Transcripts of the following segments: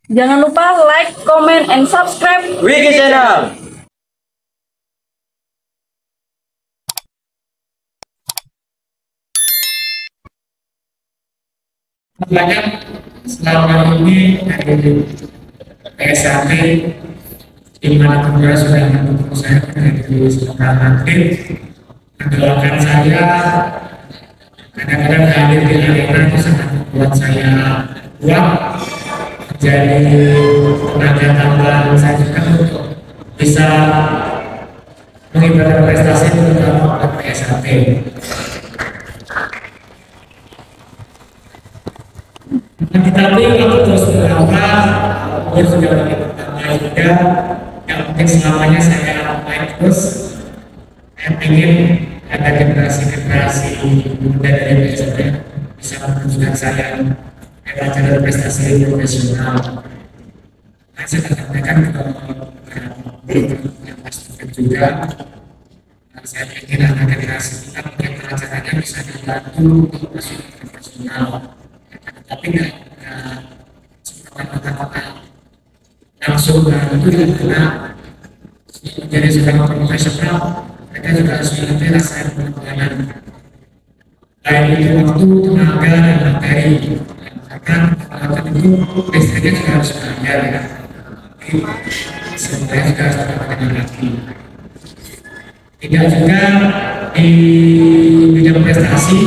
Jangan lupa like, comment, and subscribe Wiki Channel. Banyak selama ini dari PSAT di mana juga sudah mendukung saya dari seorang atlet mendoakan saya kadang-kadang hadir di arena itu sangat membuat saya kuat menjadi tenaga tambahan saya juga untuk bisa mengibarkan prestasi terutama untuk PSAT. Tetapi aku terus berdoa, aku sudah bagi pertama juga, yang penting selamanya saya main terus. Saya ingin ada generasi-generasi muda dari PSAT bisa menunjukkan saya lewat jalur prestasi profesional. Saya akan sampaikan ke yang pasti juga. Saya ingin ada generasi kita bagaimana caranya bisa dibantu masuk ke profesional. Tapi nggak semata-mata langsung itu karena menjadi seorang profesional mereka juga harus memiliki rasa pengorbanan baik itu waktu, tenaga, dan materi karena akan itu listriknya juga harus bayar ya sebenarnya juga harus mendapatkan lagi tidak juga di bidang prestasi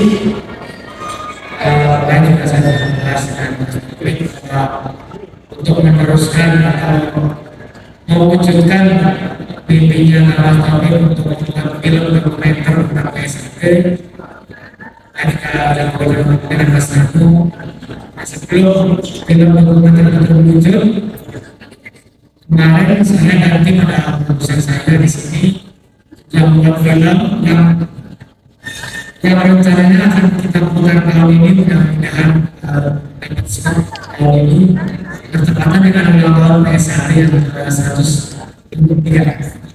lain juga saya membahas untuk meneruskan atau mewujudkan mimpinya Mas Taufik untuk membuat film dokumenter tentang PSAT. Tadi kalau berbicara dengan Mas Nanu, sebelum film dokumenter itu muncul, kemarin saya nanti pada produser saya di sini yang membuat film yang rencananya akan kita putar tahun ini, mudah-mudahan tahun ini bertepatan dengan ulang tahun PSAT yang ke-103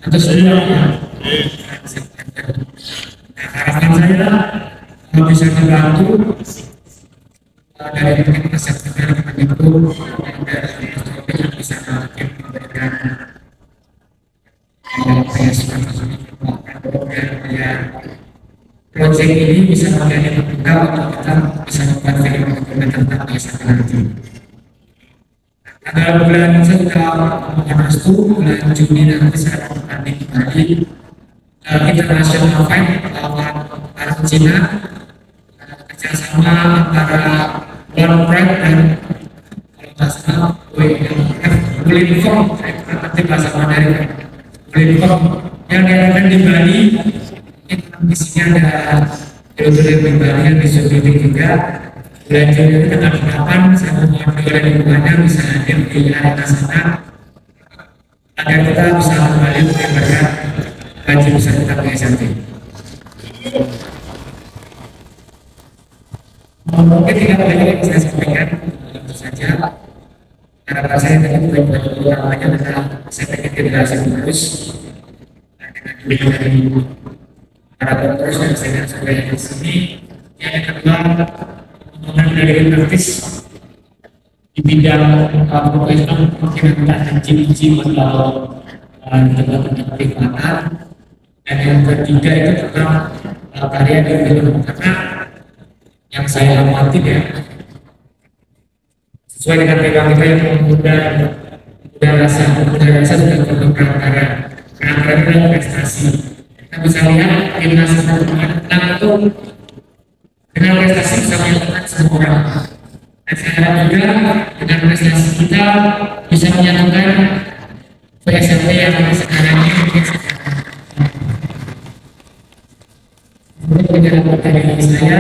atau 102 ya. Harapan saya kalau bisa dibantu dari mungkin aset-aset itu dari yang bisa memberikan PSAT proyek ini bisa menjadi pembuka untuk kita bisa membuat film dokumenter tentang PSAT nanti. Pada bulan saya juga Agustus, bulan Juni nanti saya akan bertanding kembali international fight lawan Argentina kerjasama antara One Pride dan kalau nggak salah Willingham, saya nanti bahasa Mandarin Willingham yang diadakan di Bali. Di sini ada film pribadi yang disuruh juga. Bulan Juni tanggal 8 saya mohon doa dan dukungannya bisa hadir di arena sana agar kita bisa kembali mengibarkan haji besar kita PSAT. Mungkin tidak banyak yang saya sampaikan, itu saja. Harapan saya tadi bukan utamanya adalah saya ingin generasi terus dengan dari harapan terus yang saya sampai di sini. Yang kedua, pembangunan dari artis di bidang profesional mungkin kita haji atau tempat-tempat kenikmatan. Dan yang ketiga itu tentang karya di film, karena yang saya amati ya sesuai dengan tema kita yang muda rasa sudah terbentuk karya adalah prestasi. Kita bisa lihat timnas kita itu dengan prestasi bisa menyatukan semua orang. Dan saya harap juga dengan prestasi kita bisa menyatukan PSAT yang sekarang ini mungkin sekarang pertanyaan saya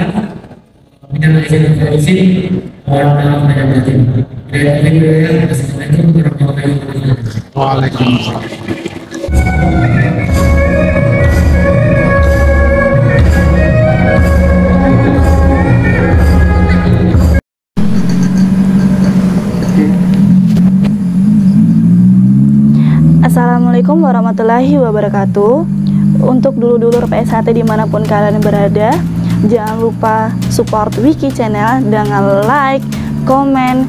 minta izin dari mohon maaf pada batin. Assalamualaikum warahmatullahi wabarakatuh. Waalaikumsalam. Assalamualaikum warahmatullahi wabarakatuh. Untuk dulur-dulur PSAT dimanapun kalian berada, jangan lupa support Wiki Channel dengan like, comment,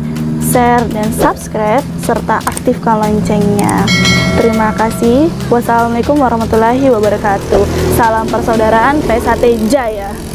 share, dan subscribe, serta aktifkan loncengnya. Terima kasih. Wassalamualaikum warahmatullahi wabarakatuh. Salam persaudaraan PSHT Jaya.